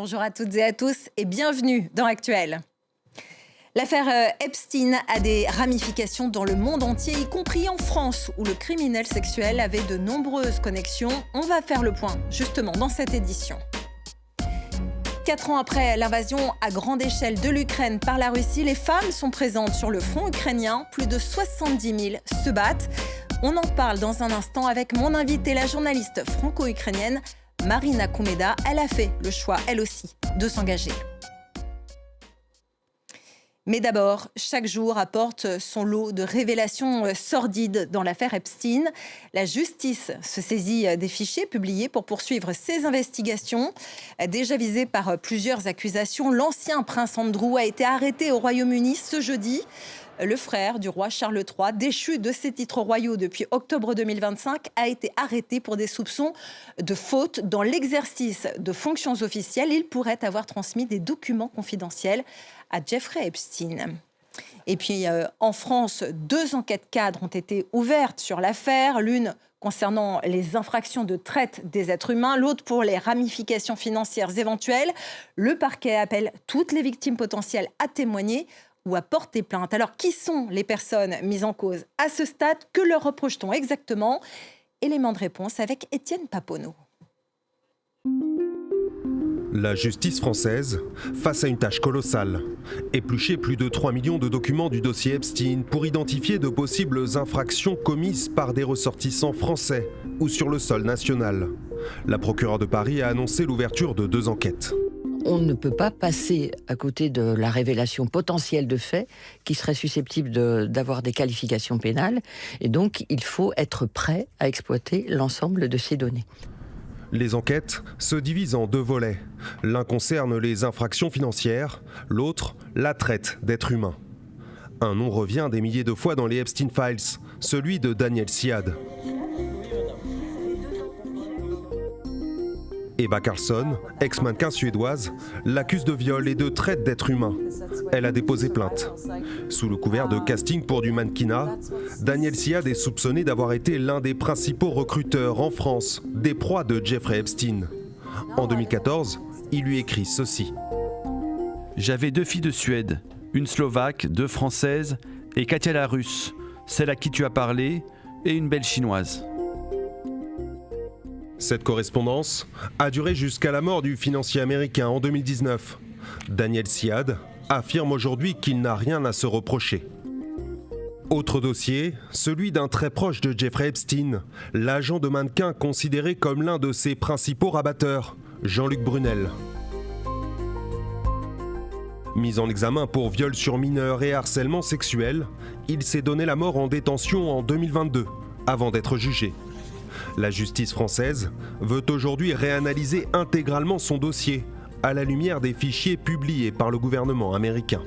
Bonjour à toutes et à tous et bienvenue dans Actuel. L'affaire Epstein a des ramifications dans le monde entier, y compris en France, où le criminel sexuel avait de nombreuses connexions. On va faire le point, justement, dans cette édition. 4 ans après l'invasion à grande échelle de l'Ukraine par la Russie, les femmes sont présentes sur le front ukrainien. Plus de 70 000 se battent. On en parle dans un instant avec mon invitée, la journaliste franco-ukrainienne Marina Koumeda. Elle a fait le choix, elle aussi, de s'engager. Mais d'abord, chaque jour apporte son lot de révélations sordides dans l'affaire Epstein. La justice se saisit des fichiers publiés pour poursuivre ses investigations. Déjà visé par plusieurs accusations, l'ancien prince Andrew a été arrêté au Royaume-Uni ce jeudi. Le frère du roi Charles III, déchu de ses titres royaux depuis octobre 2025, a été arrêté pour des soupçons de faute dans l'exercice de fonctions officielles. Il pourrait avoir transmis des documents confidentiels à Jeffrey Epstein. Et puis, en France, 2 enquêtes cadres ont été ouvertes sur l'affaire. L'une concernant les infractions de traite des êtres humains, l'autre pour les ramifications financières éventuelles. Le parquet appelle toutes les victimes potentielles à témoigner ou à porter plainte. Alors, qui sont les personnes mises en cause à ce stade? Que leur reproche-t-on exactement? Élément de réponse avec Étienne Paponneau. La justice française, face à une tâche colossale, éplucher plus de 3 millions de documents du dossier Epstein pour identifier de possibles infractions commises par des ressortissants français ou sur le sol national. La procureure de Paris a annoncé l'ouverture de 2 enquêtes. On ne peut pas passer à côté de la révélation potentielle de faits qui seraient susceptibles d'avoir des qualifications pénales. Et donc, il faut être prêt à exploiter l'ensemble de ces données. Les enquêtes se divisent en 2 volets. L'un concerne les infractions financières, l'autre, la traite d'êtres humains. Un nom revient des milliers de fois dans les Epstein Files, celui de Danielle Siad. Eva Karlsson, ex-mannequin suédoise, l'accuse de viol et de traite d'êtres humains. Elle a déposé plainte. Sous le couvert de casting pour du mannequinat, Danielle Siad est soupçonnée d'avoir été l'un des principaux recruteurs en France des proies de Jeffrey Epstein. En 2014, il lui écrit ceci. J'avais 2 filles de Suède, une slovaque, 2 françaises et Katia la russe, celle à qui tu as parlé, et une belle chinoise. Cette correspondance a duré jusqu'à la mort du financier américain en 2019. Danielle Siad affirme aujourd'hui qu'il n'a rien à se reprocher. Autre dossier, celui d'un très proche de Jeffrey Epstein, l'agent de mannequin considéré comme l'un de ses principaux rabatteurs, Jean-Luc Brunel. Mis en examen pour viol sur mineur et harcèlement sexuel, il s'est donné la mort en détention en 2022, avant d'être jugé. La justice française veut aujourd'hui réanalyser intégralement son dossier à la lumière des fichiers publiés par le gouvernement américain.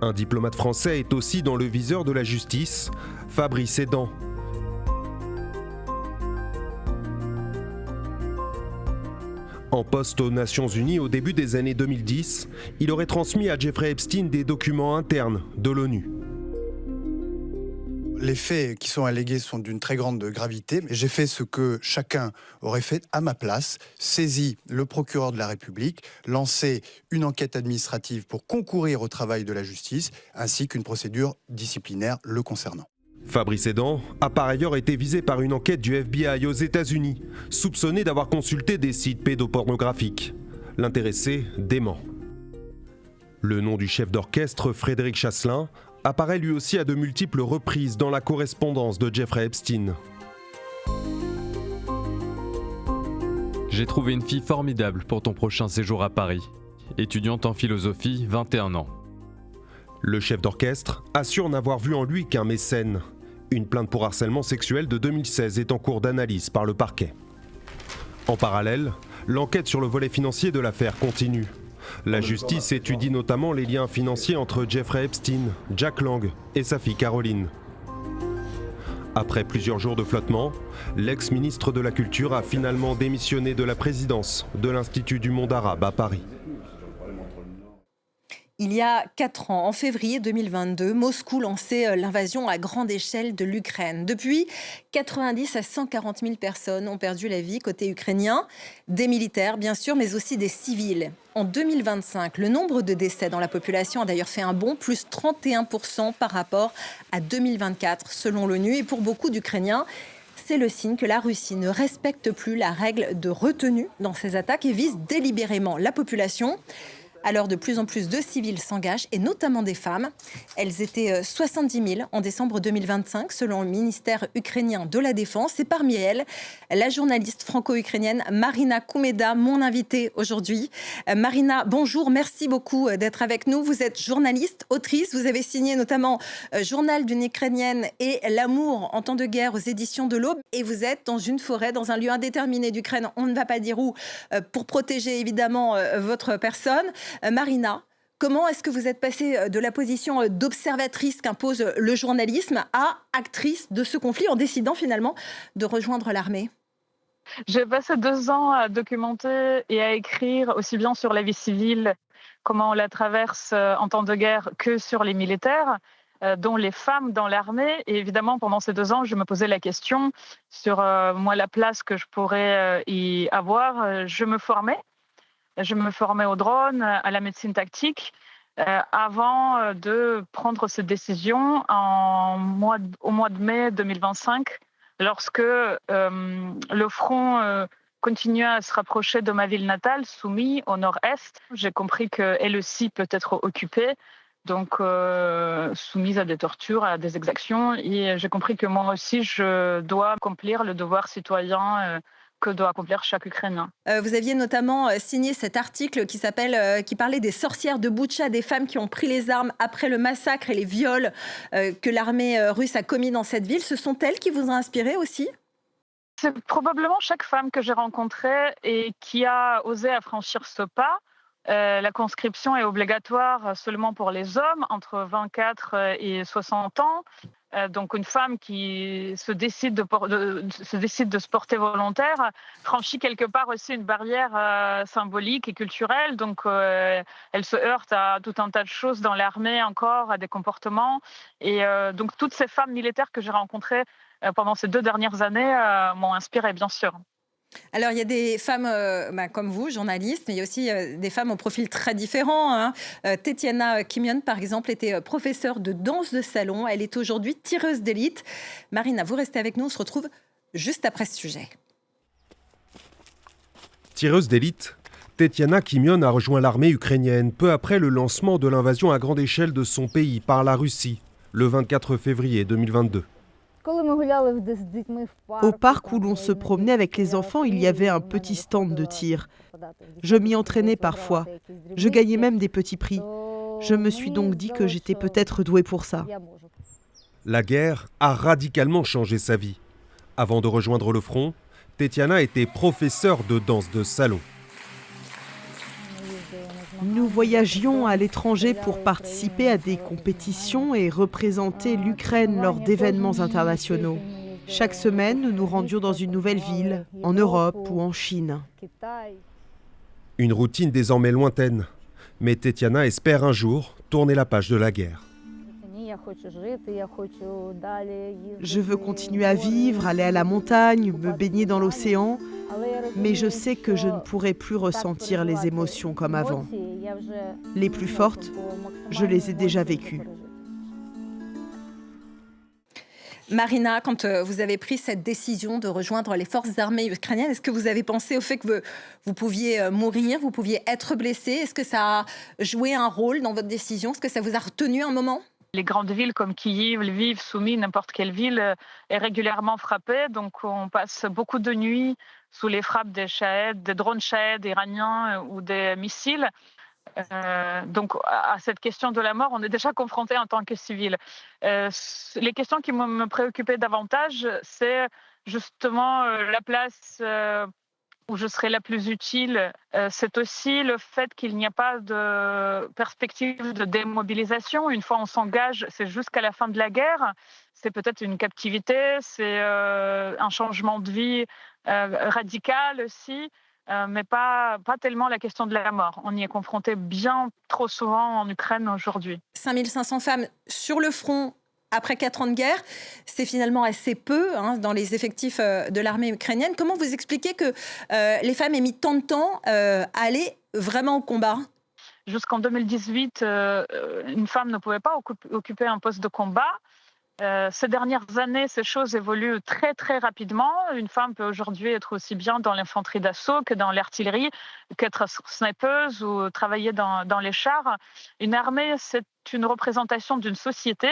Un diplomate français est aussi dans le viseur de la justice, Fabrice Edan. En poste aux Nations Unies au début des années 2010, il aurait transmis à Jeffrey Epstein des documents internes de l'ONU. Les faits qui sont allégués sont d'une très grande gravité. J'ai fait ce que chacun aurait fait à ma place, saisi le procureur de la République, lancé une enquête administrative pour concourir au travail de la justice, ainsi qu'une procédure disciplinaire le concernant. Fabrice Edan a par ailleurs été visé par une enquête du FBI aux États-Unis, soupçonné d'avoir consulté des sites pédopornographiques. L'intéressé dément. Le nom du chef d'orchestre, Frédéric Chasselin, apparaît lui aussi à de multiples reprises dans la correspondance de Jeffrey Epstein. J'ai trouvé une fille formidable pour ton prochain séjour à Paris. Étudiante en philosophie, 21 ans. Le chef d'orchestre assure n'avoir vu en lui qu'un mécène. Une plainte pour harcèlement sexuel de 2016 est en cours d'analyse par le parquet. En parallèle, l'enquête sur le volet financier de l'affaire continue. La justice étudie notamment les liens financiers entre Jeffrey Epstein, Jack Lang et sa fille Caroline. Après plusieurs jours de flottement, l'ex-ministre de la Culture a finalement démissionné de la présidence de l'Institut du monde arabe à Paris. Il y a 4 ans, en février 2022, Moscou lançait l'invasion à grande échelle de l'Ukraine. Depuis, 90 à 140 000 personnes ont perdu la vie côté ukrainien, des militaires bien sûr, mais aussi des civils. En 2025, le nombre de décès dans la population a d'ailleurs fait un bond, plus 31% par rapport à 2024, selon l'ONU. Et pour beaucoup d'Ukrainiens, c'est le signe que la Russie ne respecte plus la règle de retenue dans ses attaques et vise délibérément la population. Alors, de plus en plus de civils s'engagent, et notamment des femmes. Elles étaient 70 000 en décembre 2025, selon le ministère ukrainien de la Défense. Et parmi elles, la journaliste franco-ukrainienne Marina Koumeda, mon invitée aujourd'hui. Marina, bonjour, merci beaucoup d'être avec nous. Vous êtes journaliste, autrice. Vous avez signé notamment Journal d'une Ukrainienne et L'amour en temps de guerre aux éditions de l'Aube. Et vous êtes dans une forêt, dans un lieu indéterminé d'Ukraine, on ne va pas dire où, pour protéger évidemment votre personne. Marina, comment est-ce que vous êtes passée de la position d'observatrice qu'impose le journalisme à actrice de ce conflit en décidant finalement de rejoindre l'armée ? J'ai passé 2 ans à documenter et à écrire aussi bien sur la vie civile, comment on la traverse en temps de guerre, que sur les militaires, dont les femmes dans l'armée. Et évidemment, pendant ces 2 ans, je me posais la question sur moi, la place que je pourrais y avoir. Je me formais au drone, à la médecine tactique, avant de prendre cette décision au mois de mai 2025, lorsque le front continuait à se rapprocher de ma ville natale, Soumy, au nord-est. J'ai compris qu'elle aussi peut être occupée, donc soumise à des tortures, à des exactions. Et j'ai compris que moi aussi, je dois accomplir le devoir citoyen que doit accomplir chaque Ukrainien. Vous aviez notamment signé cet article qui parlait des sorcières de Boutcha, des femmes qui ont pris les armes après le massacre et les viols que l'armée russe a commis dans cette ville. Ce sont elles qui vous ont inspiré aussi ? C'est probablement chaque femme que j'ai rencontrée et qui a osé franchir ce pas. La conscription est obligatoire seulement pour les hommes entre 24 et 60 ans. Donc une femme qui se décide de se porter volontaire franchit quelque part aussi une barrière symbolique et culturelle. Donc elle se heurte à tout un tas de choses dans l'armée encore, à des comportements. Et donc toutes ces femmes militaires que j'ai rencontrées pendant ces 2 dernières années m'ont inspirée, bien sûr. Alors, il y a des femmes comme vous, journalistes, mais il y a aussi des femmes au profil très différent. Tetiana Kimion, par exemple, était professeure de danse de salon. Elle est aujourd'hui tireuse d'élite. Marina, vous restez avec nous. On se retrouve juste après ce sujet. Tireuse d'élite, Tetiana Kimion a rejoint l'armée ukrainienne peu après le lancement de l'invasion à grande échelle de son pays par la Russie, le 24 février 2022. Au parc où l'on se promenait avec les enfants, il y avait un petit stand de tir. Je m'y entraînais parfois. Je gagnais même des petits prix. Je me suis donc dit que j'étais peut-être douée pour ça. La guerre a radicalement changé sa vie. Avant de rejoindre le front, Tetiana était professeure de danse de salon. Nous voyagions à l'étranger pour participer à des compétitions et représenter l'Ukraine lors d'événements internationaux. Chaque semaine, nous nous rendions dans une nouvelle ville, en Europe ou en Chine. Une routine désormais lointaine. Mais Tetiana espère un jour tourner la page de la guerre. Je veux continuer à vivre, aller à la montagne, me baigner dans l'océan, mais je sais que je ne pourrai plus ressentir les émotions comme avant. Les plus fortes, je les ai déjà vécues. Marina, quand vous avez pris cette décision de rejoindre les forces armées ukrainiennes, est-ce que vous avez pensé au fait que vous pouviez mourir, vous pouviez être blessé ? Est-ce que ça a joué un rôle dans votre décision ? Est-ce que ça vous a retenu un moment ? Les grandes villes comme Kiev, Lviv, Soumy, n'importe quelle ville est régulièrement frappée. Donc on passe beaucoup de nuits sous les frappes des drones Shahed iraniens ou des missiles. Donc à cette question de la mort, on est déjà confronté en tant que civil. Les questions qui me préoccupaient davantage, c'est justement la place où je serai la plus utile. C'est aussi le fait qu'il n'y a pas de perspective de démobilisation. Une fois on s'engage, c'est jusqu'à la fin de la guerre. C'est peut-être une captivité, c'est un changement de vie radical aussi. mais pas tellement la question de la mort. On y est confronté bien trop souvent en Ukraine aujourd'hui. 5500 femmes sur le front après 4 ans de guerre, c'est finalement assez peu dans les effectifs de l'armée ukrainienne. Comment vous expliquez que les femmes aient mis tant de temps à aller vraiment au combat ? Jusqu'en 2018, une femme ne pouvait pas occuper un poste de combat. Ces dernières années, ces choses évoluent très très rapidement. Une femme peut aujourd'hui être aussi bien dans l'infanterie d'assaut que dans l'artillerie, qu'être snipeuse ou travailler dans les chars. Une armée, c'est une représentation d'une société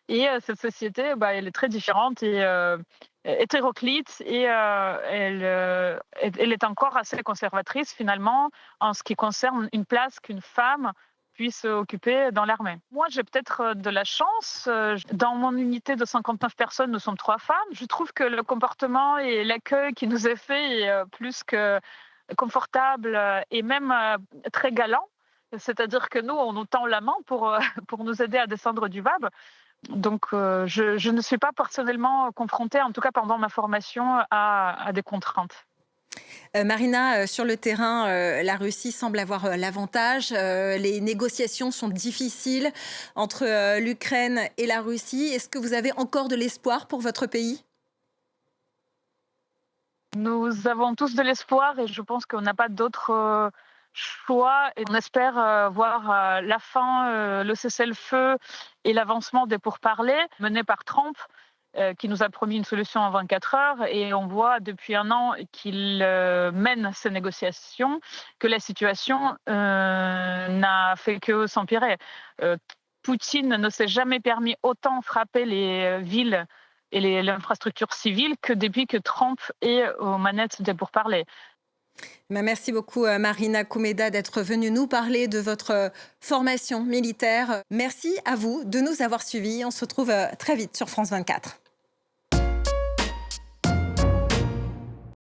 et cette société, elle est très différente et hétéroclite et elle est encore assez conservatrice finalement en ce qui concerne une place qu'une femme puisse occuper dans l'armée. Moi, j'ai peut-être de la chance. Dans mon unité de 59 personnes, nous sommes 3 femmes. Je trouve que le comportement et l'accueil qui nous est fait est plus que confortable et même très galant. C'est-à-dire que nous, on nous tend la main pour nous aider à descendre du VAB. Donc, je ne suis pas personnellement confrontée, en tout cas pendant ma formation, à des contraintes. Marina, sur le terrain, la Russie semble avoir l'avantage. Les négociations sont difficiles entre l'Ukraine et la Russie. Est-ce que vous avez encore de l'espoir pour votre pays ? Nous avons tous de l'espoir et je pense qu'on n'a pas d'autre choix. Et on espère voir la fin, le cessez-le-feu et l'avancement des pourparlers menés par Trump, qui nous a promis une solution en 24 heures. Et on voit depuis 1 an qu'il mène ces négociations, que la situation n'a fait que s'empirer. Poutine ne s'est jamais permis autant frapper les villes et l'infrastructure civile que depuis que Trump est aux manettes des pourparlers. Merci beaucoup Marina Koumeda d'être venue nous parler de votre formation militaire. Merci à vous de nous avoir suivis. On se retrouve très vite sur France 24.